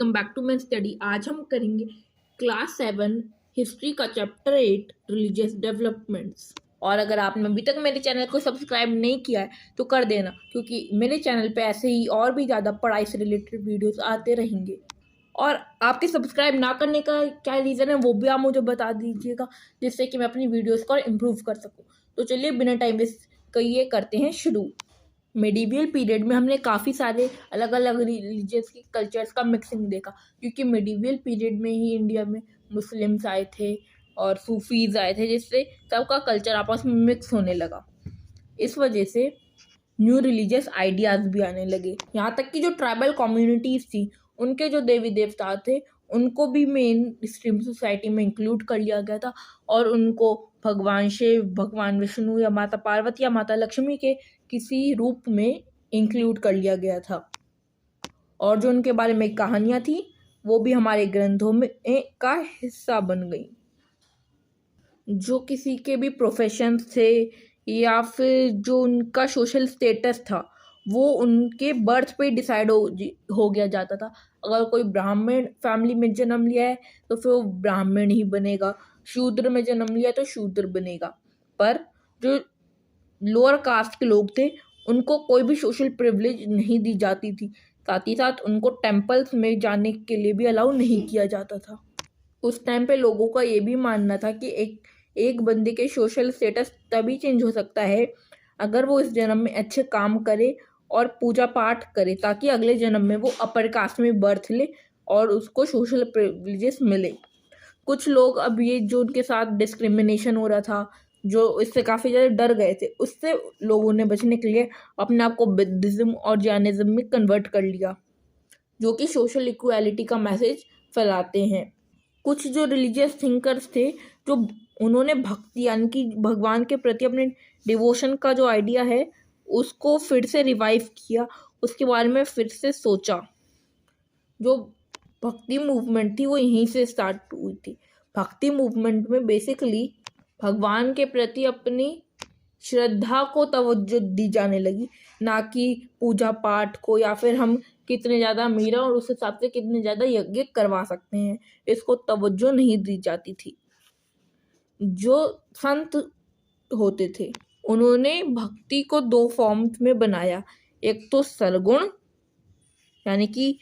Welcome back to my study. आज हम करेंगे क्लास 7 हिस्ट्री का चैप्टर 8 रिलीजियस डेवलपमेंट्स। और अगर आपने अभी तक मेरे चैनल को सब्सक्राइब नहीं किया है तो कर देना, क्योंकि मेरे चैनल पे ऐसे ही और भी ज़्यादा पढ़ाई से रिलेटेड वीडियोस आते रहेंगे। और आपके सब्सक्राइब ना करने का क्या रीज़न है वो भी आप मुझे बता दीजिएगा, जिससे कि मैं अपनी वीडियोस को इम्प्रूव कर सकूँ। तो चलिए बिना टाइम वेस्ट किए करते हैं शुरू। मेडिवल पीरियड में हमने काफ़ी सारे अलग अलग रिलीजियस की कल्चर्स का मिक्सिंग देखा, क्योंकि मेडिवल पीरियड में ही इंडिया में मुस्लिम्स आए थे और सूफीज़ आए थे, जिससे सबका कल्चर आपस में मिक्स होने लगा। इस वजह से न्यू रिलीजियस आइडियाज़ भी आने लगे। यहाँ तक कि जो ट्राइबल कम्युनिटीज़ थी उनके जो देवी देवता थे उनको भी मेन स्ट्रीम सोसाइटी में इंक्लूड कर लिया गया था, और उनको भगवान शिव, भगवान विष्णु या माता पार्वती या माता लक्ष्मी के किसी रूप में इंक्लूड कर लिया गया था। और जो उनके बारे में कहानियाँ थी वो भी हमारे ग्रंथों में का हिस्सा बन गई। जो किसी के भी प्रोफेशन थे या फिर जो उनका सोशल स्टेटस था वो उनके बर्थ पे डिसाइड हो गया जाता था। अगर कोई ब्राह्मण फैमिली में जन्म लिया है तो फिर वो ब्राह्मण ही बनेगा, शूद्र में जन्म लिया है तो शूद्र बनेगा। पर जो लोअर कास्ट के लोग थे उनको कोई भी सोशल प्रिविलेज नहीं दी जाती थी, साथ ही साथ उनको टेम्पल्स में जाने के लिए भी अलाउ नहीं किया जाता था। उस टाइम पे लोगों का ये भी मानना था कि एक बंदे के सोशल स्टेटस तभी चेंज हो सकता है अगर वो इस जन्म में अच्छे काम करे और पूजा पाठ करे, ताकि अगले जन्म में वो अपर कास्ट में बर्थ ले और उसको सोशल प्रिविलेजेस मिले। कुछ लोग अब ये जो उनके साथ डिस्क्रिमिनेशन हो रहा था, जो इससे काफ़ी ज़्यादा डर गए थे, उससे लोगों ने बचने के लिए अपने आप को बुद्धिज़्म और जैनिज़्म में कन्वर्ट कर लिया, जो कि सोशल इक्वालिटी का मैसेज फैलाते हैं। कुछ जो रिलीजियस थिंकर्स थे जो उन्होंने भक्ति यानी कि भगवान के प्रति अपने डिवोशन का जो आइडिया है उसको फिर से रिवाइव किया, उसके बारे में फिर से सोचा। जो भक्ति मूवमेंट थी वो यहीं से स्टार्ट हुई थी। भक्ति मूवमेंट में बेसिकली भगवान के प्रति अपनी श्रद्धा को तवज्जो दी जाने लगी, ना कि पूजा पाठ को या फिर हम कितने ज़्यादा अमीर हैं और उस हिसाब से कितने ज़्यादा यज्ञ करवा सकते हैं, इसको तवज्जो नहीं दी जाती थी। जो संत होते थे उन्होंने भक्ति को 2 फॉर्म्स में बनाया, एक तो सरगुण यानी कि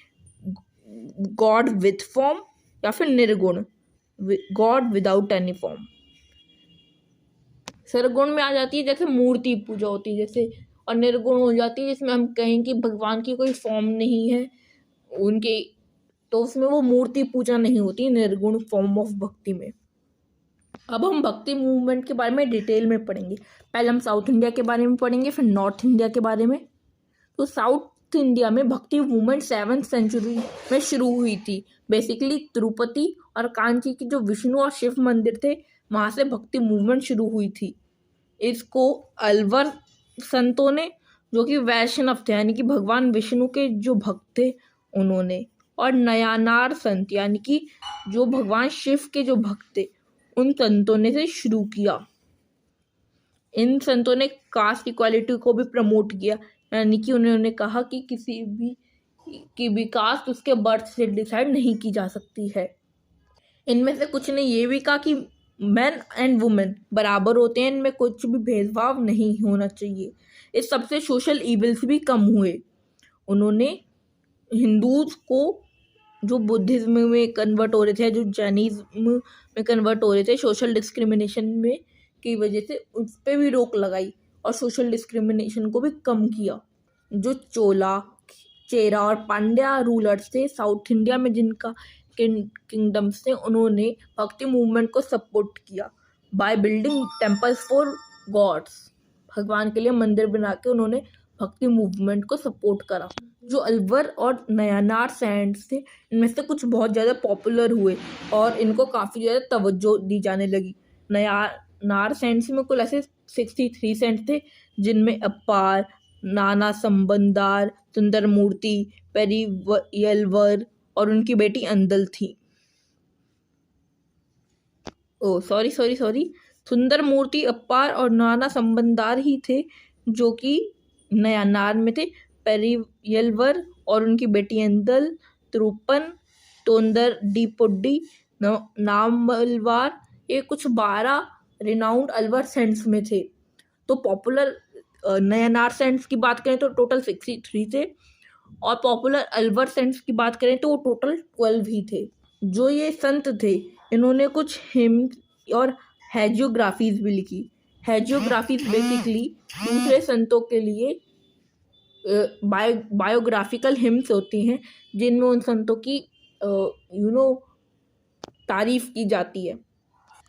गॉड विथ फॉर्म, या फिर निर्गुण God without any form. Sargun में आ जाती है जैसे मूर्ति पूजा होती है जैसे, और निर्गुण हो जाती है जिसमें हम कहें कि भगवान की कोई फॉर्म नहीं है उनके, तो उसमें वो मूर्ति पूजा नहीं होती, निर्गुण फॉर्म ऑफ भक्ति में। अब हम भक्ति मूवमेंट के बारे में डिटेल में पढ़ेंगे। पहले हम साउथ इंडिया के बारे में पढ़ेंगे, फिर नॉर्थ इंडिया के बारे में। तो साउथ इंडिया में भक्ति मूवमेंट 7th सेंचुरी में शुरू हुई थी। बेसिकली तिरुपति और कांची की जो विष्णु और शिव मंदिर थे वहाँ से भक्ति मूवमेंट शुरू हुई थी। इसको अलवर संतों ने, जो कि वैष्णव थे यानी कि भगवान विष्णु के जो भक्त थे उन्होंने, और नयानार संत यानी कि जो भगवान शिव के जो भक्त थे उन संतों ने से शुरू किया। इन संतों ने कास्ट इक्वालिटी को भी प्रमोट किया, यानी कि उन्होंने कहा कि किसी भी की भी कास्ट उसके बर्थ से डिसाइड नहीं की जा सकती है। इनमें से कुछ ने ये भी कहा कि मैन एंड वुमेन बराबर होते हैं, इनमें कुछ भी भेदभाव नहीं होना चाहिए। इस सबसे सोशल इविल्स भी कम हुए। उन्होंने हिंदूज को जो बुद्धिज्म में कन्वर्ट हो रहे थे, जो जैनिज्म में कन्वर्ट हो रहे थे, सोशल डिस्क्रिमिनेशन में की वजह से उस पर भी रोक लगाई और सोशल डिस्क्रिमिनेशन को भी कम किया। जो चोला, चेरा और पांड्या रूलर्स थे साउथ इंडिया में, जिनका किंगडम्स थे, उन्होंने भक्ति मूवमेंट को सपोर्ट किया by building temples for gods. भगवान के लिए मंदिर बना के उन्होंने भक्ति मूवमेंट को सपोर्ट करा। जो अलवर और नयानार सैंड्स थे इनमें से कुछ बहुत ज़्यादा पॉपुलर हुए और इनको काफ़ी ज़्यादा तवज्जो दी जाने लगी। नयानार सैंड्स में कुल ऐसे 63 सेंट थे, जिनमें अपार, नाना संबंदार, सुंदर मूर्ति, पेरियलवर और उनकी बेटी अंदल थी। सॉरी सुंदर मूर्ति, अपार और नाना संबंदार ही थे जो कि नयानार में थे। पेरियलवर और उनकी बेटी अंदल, तिरुपन तोंदर डीपोडी, नामलवार, ये कुछ 12 रिनाउंड अलवर सेंट्स में थे। तो पॉपुलर नयनार सेंट्स की बात करें तो टोटल 63 थे, और पॉपुलर अलवर सेंट्स की बात करें तो वो टोटल 12 ही थे। जो ये संत थे इन्होंने कुछ हिम और हैजियोग्राफीज भी लिखी। हैजियोग्राफीज बेसिकली दूसरे संतों के लिए बायोग्राफिकल हिम्स होती हैं, जिनमें उन संतों की तारीफ की जाती है।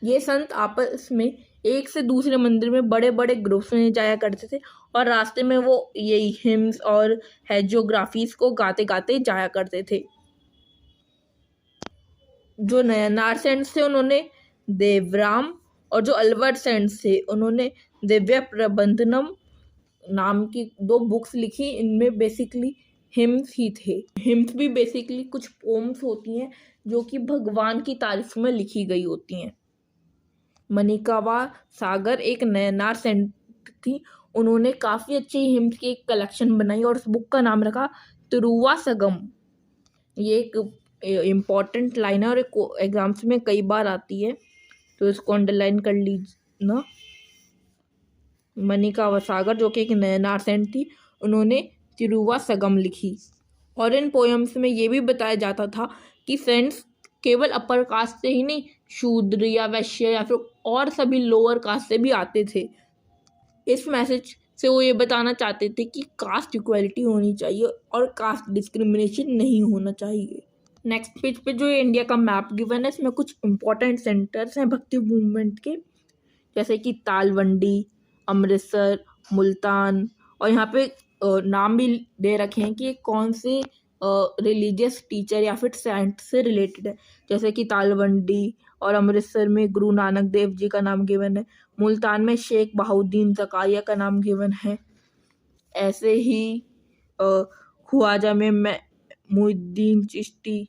ये संत आपस में एक से दूसरे मंदिर में बड़े बड़े ग्रुप्स में जाया करते थे, और रास्ते में वो यही हिम्स और हैजियोग्राफीज को गाते गाते जाया करते थे। जो नयनार सेंट्स थे उन्होंने देवराम, और जो अलवर सेंट्स थे उन्होंने दिव्य प्रबंधनम नाम की 2 बुक्स लिखी। इनमें बेसिकली हिम्स ही थे। हिम्स भी बेसिकली कुछ पोम्स होती हैं जो कि भगवान की तारीफ में लिखी गई होती हैं। मनिकावा सागर एक नयनार सेंट थी, उन्होंने काफ़ी अच्छी हिम्स की एक कलेक्शन बनाई और उस बुक का नाम रखा तिरुवा सगम। ये एक इम्पॉर्टेंट लाइन है और एग्जाम्स में कई बार आती है, तो इसको अंडरलाइन कर लीजिए ना। मनिका सागर जो कि एक नयनार सेंट थी, उन्होंने तिरुवा सगम लिखी। और इन पोएम्स में ये भी बताया जाता था कि सेंट्स केवल अपर कास्ट से ही नहीं, शूद्र या वैश्य या फिर और सभी लोअर कास्ट से भी आते थे। इस मैसेज से वो ये बताना चाहते थे कि कास्ट इक्वालिटी होनी चाहिए और कास्ट डिस्क्रिमिनेशन नहीं होना चाहिए। नेक्स्ट पेज पे जो इंडिया का मैप गिवन है, इसमें कुछ इंपॉर्टेंट सेंटर्स हैं भक्ति मूवमेंट के, जैसे कि तालवंडी, अमृतसर, मुल्तान, और यहाँ पे नाम भी दे रखे हैं कि कौन से रिलीजियस टीचर या फिर सेंट से रिलेटेड है। जैसे कि तालवंडी और अमृतसर में गुरु नानक देव जी का नाम गिवन है, मुल्तान में शेख बहाउद्दीन ज़कारिया का नाम गिवन है। ऐसे ही ख्वाजा में मुहिद्दीन चिश्ती,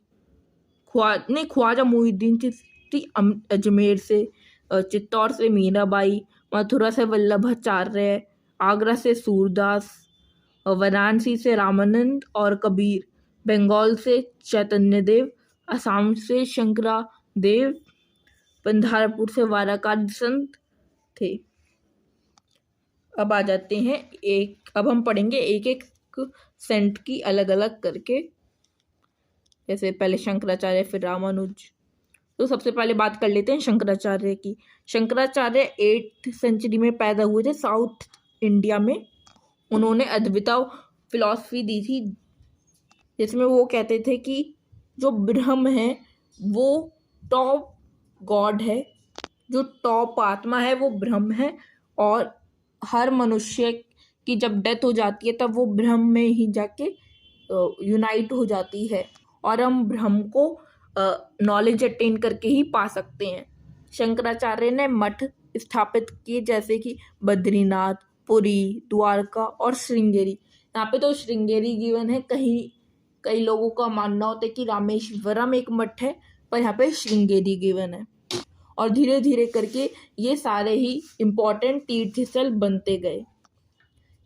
ख्वाजा मुहिद्दीन चिश्ती अजमेर से, चित्तौड़ से मीराबाई, मथुरा से वल्लभाचार्य, आगरा से सूरदास, वाराणसी से रामानंद और कबीर, बंगाल से चैतन्य देव, असम से शंकरा देव, पंधारपुर से वाराकारी संत थे। अब आ जाते हैं अब हम पढ़ेंगे एक एक सेंट की अलग अलग करके, जैसे पहले शंकराचार्य फिर रामानुज। तो सबसे पहले बात कर लेते हैं शंकराचार्य की। शंकराचार्य 8th सेंचुरी में पैदा हुए थे साउथ इंडिया में। उन्होंने अद्वैता फिलॉसफी दी थी, जिसमें वो कहते थे कि जो ब्रह्म है वो टॉप गॉड है, जो टॉप आत्मा है वो ब्रह्म है, और हर मनुष्य की जब डेथ हो जाती है तब वो ब्रह्म में ही जाके यूनाइट हो जाती है, और हम ब्रह्म को नॉलेज अटेन करके ही पा सकते हैं। शंकराचार्य ने मठ स्थापित किए, जैसे कि बद्रीनाथ, पुरी, द्वारका और श्रृंगेरी। यहाँ पे तो श्रृंगेरी गिवन है, कई लोगों का मानना होता है कि रामेश्वरम एक मठ है, पर यहाँ पे श्रृंगेरी गिवन है। और धीरे धीरे करके ये सारे ही इम्पोर्टेंट तीर्थस्थल बनते गए।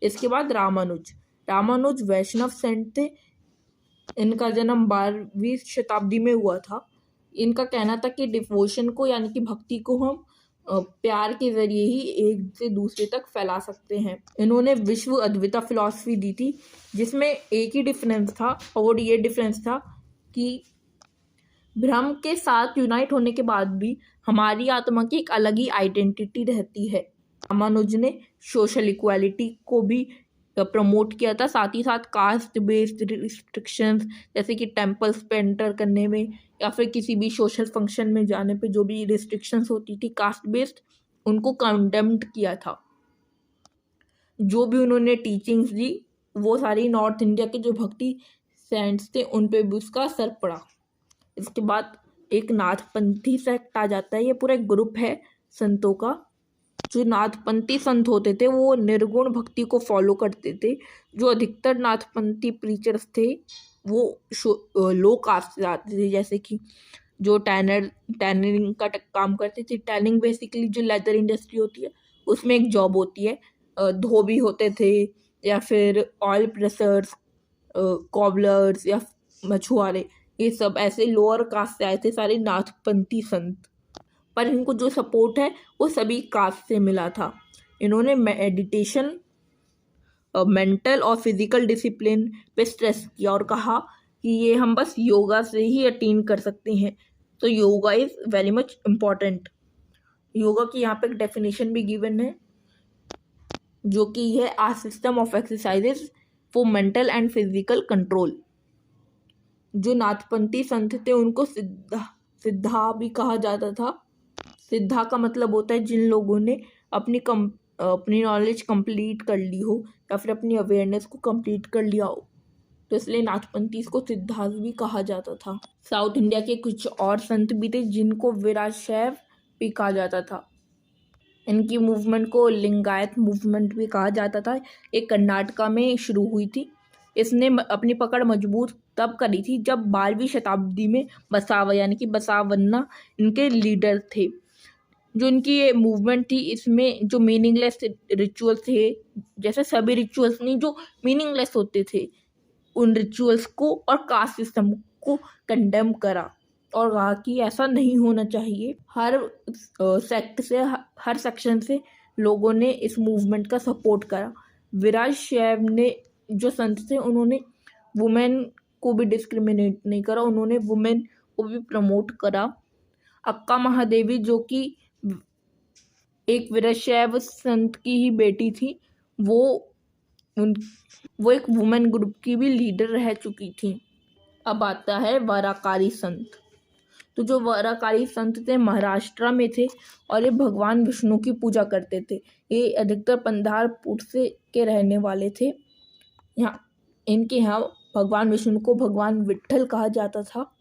इसके बाद रामानुज वैष्णव सेंट थे। इनका जन्म 12वीं शताब्दी में हुआ था। इनका कहना था कि डिवोशन को यानी कि भक्ति को हम प्यार के जरिए ही एक से दूसरे तक फैला सकते हैं। इन्होंने विश्व अद्वैता फिलॉसफी दी थी, जिसमें एक ही डिफरेंस था, और ये डिफरेंस था कि ब्रह्म के साथ यूनाइट होने के बाद भी हमारी आत्मा की एक अलग ही आइडेंटिटी रहती है। रामानुज ने सोशल इक्वालिटी को भी प्रमोट किया था, साथ ही साथ कास्ट बेस्ड रिस्ट्रिक्शंस, जैसे कि टेम्पल्स पे एंटर करने में या फिर किसी भी सोशल फंक्शन में जाने पे जो भी रिस्ट्रिक्शंस होती थी कास्ट बेस्ड, उनको कंडेम्ड किया था। जो भी उन्होंने टीचिंग्स दी वो सारी नॉर्थ इंडिया के जो भक्ति सेंट्स थे उन पे भी उसका असर पड़ा। इसके बाद एक नाथपंथी सेक्ट आ जाता है। ये पूरा एक ग्रुप है संतों का। जो नाथपंथी संत होते थे वो निर्गुण भक्ति को फॉलो करते थे। जो अधिकतर नाथपंथी प्रीचर्स थे वो लो कास्ट से आते थे, जैसे कि जो टैनरिंग का काम करते थे। टैनिंग बेसिकली जो लेदर इंडस्ट्री होती है उसमें एक जॉब होती है। धोबी होते थे या फिर ऑयल प्रेसर्स, कॉबलर्स या मछुआरे, ये सब ऐसे लोअर कास्ट से आए थे सारे नाथपंथी संत, पर इनको जो सपोर्ट है वो सभी कास्ट से मिला था। इन्होंने मेडिटेशन, मेंटल और फिजिकल डिसिप्लिन पे स्ट्रेस किया और कहा कि ये हम बस योगा से ही अटेन कर सकते हैं। तो yoga is very much important. Yoga की यहाँ पे एक डेफिनेशन भी गिवन है, जो कि है a system of exercises for mental and physical control. जो नाथपंथी संत थे उनको सिद्धा भी कहा जाता था। सिद्धा का मतलब होता है जिन लोगों ने अपनी नॉलेज कंप्लीट कर ली हो या फिर अपनी अवेयरनेस को कंप्लीट कर लिया हो, तो इसलिए नाथपंथी को सिद्धार्थ भी कहा जाता था। साउथ इंडिया के कुछ और संत भी थे जिनको वीराशैव भी कहा जाता था। इनकी मूवमेंट को लिंगायत मूवमेंट भी कहा जाता था। एक कर्नाटका में शुरू हुई थी। इसने अपनी पकड़ मजबूत तब करी थी जब 12वीं शताब्दी में बसावा यानी कि बसावन्ना इनके लीडर थे। जो इनकी ये मूवमेंट थी, इसमें जो मीनिंगलेस रिचुअल्स थे, जैसे सभी रिचुअल्स नहीं, जो मीनिंगलेस होते थे, उन रिचुअल्स को और कास्ट सिस्टम को कंडेम करा और कहा कि ऐसा नहीं होना चाहिए। हर सेक्ट से, हर सेक्शन से लोगों ने इस मूवमेंट का सपोर्ट करा। वीराशैव ने जो संत थे उन्होंने वुमेन को भी डिस्क्रिमिनेट नहीं करा, उन्होंने वुमेन को भी प्रमोट करा। अक्का महादेवी जो कि एक वीरशैव संत की ही बेटी थी, वो एक वुमेन ग्रुप की भी लीडर रह चुकी थी। अब आता है वराकारी संत। तो जो वराकारी संत थे महाराष्ट्र में थे और ये भगवान विष्णु की पूजा करते थे। ये अधिकतर पंधारपुर से के रहने वाले थे। इनके यहाँ भगवान विष्णु को भगवान विट्ठल कहा जाता था।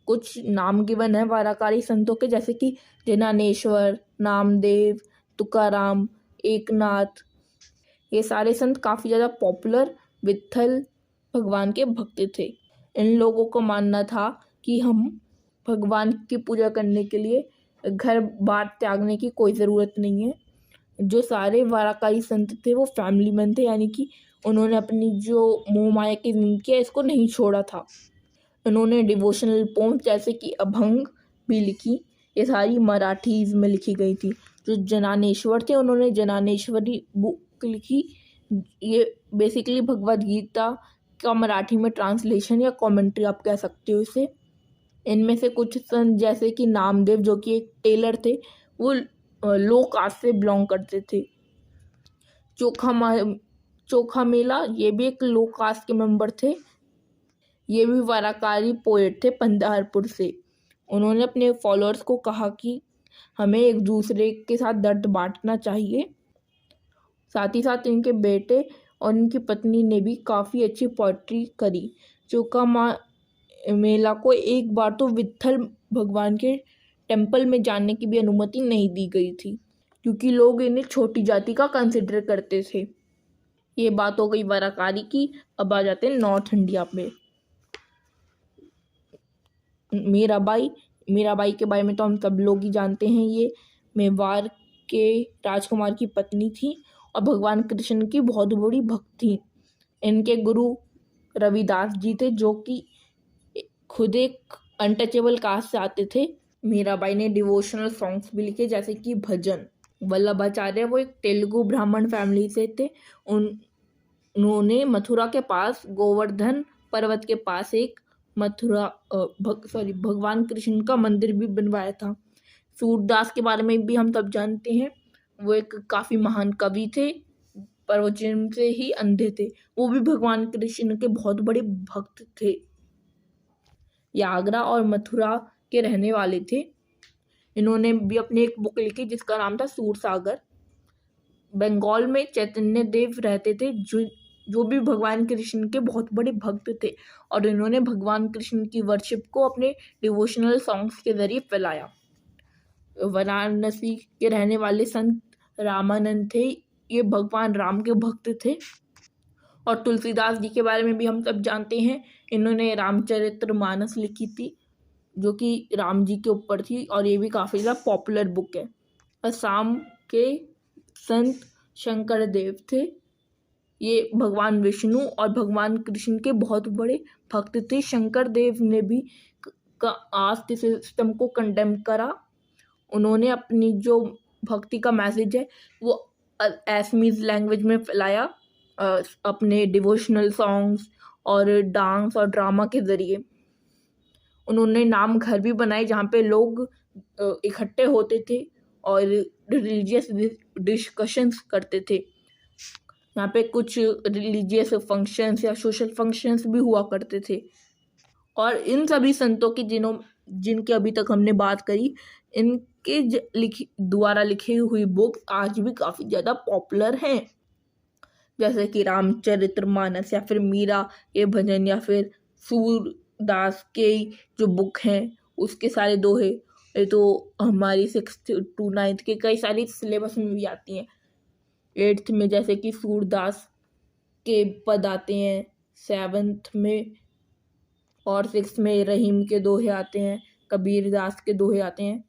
कुछ नाम गिवन है वराकारी संतों के, जैसे कि ज्ञानेश्वर, नामदेव, तुकाराम, एकनाथ। ये सारे संत काफ़ी ज़्यादा पॉपुलर विट्ठल भगवान के भक्त थे। इन लोगों को मानना था कि हम भगवान की पूजा करने के लिए घर बार त्यागने की कोई ज़रूरत नहीं है। जो सारे वराकारी संत थे वो फैमिली मैन थे, यानी कि उन्होंने अपनी जो मोह माया की जिंदगी है इसको नहीं छोड़ा था। इन्होंने डिवोशनल पोम्स जैसे कि अभंग भी लिखी। ये सारी मराठीज में लिखी गई थी। जो ज्ञानेश्वर थे उन्होंने ज्ञानेश्वरी बुक लिखी। ये बेसिकली भगवद गीता का मराठी में ट्रांसलेशन या कमेंट्री आप कह सकते हो इसे। इनमें से कुछ संत जैसे कि नामदेव जो कि एक टेलर थे, वो लो कास्ट से बिलोंग करते थे। चोखा मेला ये भी एक लो कास्ट के मेंबर थे। ये भी वराकारी पोएट थे पंधारपुर से। उन्होंने अपने फॉलोअर्स को कहा कि हमें एक दूसरे के साथ दर्द बांटना चाहिए। साथ ही साथ इनके बेटे और इनकी पत्नी ने भी काफ़ी अच्छी पोइट्री करी। चोखा मेला को एक बार तो विट्ठल भगवान के टेम्पल में जाने की भी अनुमति नहीं दी गई थी, क्योंकि लोग इन्हें छोटी जाति का कंसिडर करते थे। ये बात हो गई वराकारी की। अब आ जाते हैं नॉर्थ इंडिया में। मीराबाई के बारे में तो हम सब लोग ही जानते हैं। ये मेवाड़ के राजकुमार की पत्नी थी और भगवान कृष्ण की बहुत बड़ी भक्त थी। इनके गुरु रविदास जी थे, जो कि खुद एक अनटचेबल कास्ट से आते थे। मीराबाई ने डिवोशनल सॉन्ग्स भी लिखे, जैसे कि भजन। वल्लभाचार्य वो एक तेलुगु ब्राह्मण फैमिली से थे। उन्होंने मथुरा के पास गोवर्धन पर्वत के पास एक भगवान कृष्ण का मंदिर भी बनवाया था। सूरदास के बारे में भी हम सब जानते हैं। वो एक काफ़ी महान कवि थे, पर वो जन्म से ही अंधे थे। वो भी भगवान कृष्ण के बहुत बड़े भक्त थे। ये आगरा और मथुरा के रहने वाले थे। इन्होंने भी अपनी एक बुक लिखी जिसका नाम था सूरसागर। बंगाल में चैतन्य देव रहते थे, जो भी भगवान कृष्ण के बहुत बड़े भक्त थे, और इन्होंने भगवान कृष्ण की वर्शिप को अपने डिवोशनल सॉन्ग्स के जरिए फैलाया। वाराणसी के रहने वाले संत रामानंद थे। ये भगवान राम के भक्त थे। और तुलसीदास जी के बारे में भी हम सब जानते हैं। इन्होंने रामचरितमानस लिखी थी, जो कि राम जी के ऊपर थी, और ये भी काफ़ी ज़्यादा पॉपुलर बुक है। असम के संत शंकर देव थे। ये भगवान विष्णु और भगवान कृष्ण के बहुत बड़े भक्त थे। शंकर देव ने भी कास्ट सिस्टम को कंडेम करा। उन्होंने अपनी जो भक्ति का मैसेज है वो असमीज लैंग्वेज में फैलाया अपने डिवोशनल सॉन्ग्स और डांस और ड्रामा के ज़रिए। उन्होंने नाम घर भी बनाए जहाँ पे लोग इकट्ठे होते थे और रिलीजियस डिस्कशंस करते थे। यहाँ पे कुछ रिलीजियस फंक्शंस या सोशल फंक्शंस भी हुआ करते थे। और इन सभी संतों की जिनकी अभी तक हमने बात करी, इनके द्वारा लिखी हुई बुक्स आज भी काफ़ी ज़्यादा पॉपुलर हैं, जैसे कि रामचरितमानस या फिर मीरा के भजन या फिर सूरदास के जो बुक हैं उसके सारे दोहे। ये तो हमारी 6th to 9th के कई सारी सिलेबस में भी आती हैं। 8th में जैसे कि सूरदास के पद आते हैं, 7th में और 6th में रहीम के दोहे आते हैं, कबीरदास के दोहे आते हैं।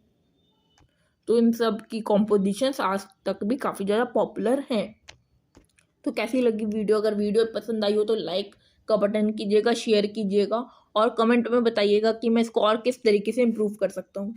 तो इन सब की कॉम्पोजिशंस आज तक भी काफ़ी ज़्यादा पॉपुलर हैं। तो कैसी लगी वीडियो? अगर वीडियो पसंद आई हो तो लाइक का बटन कीजिएगा, शेयर कीजिएगा और कमेंट में बताइएगा कि मैं इसको और किस तरीके से इम्प्रूव कर सकता हूँ।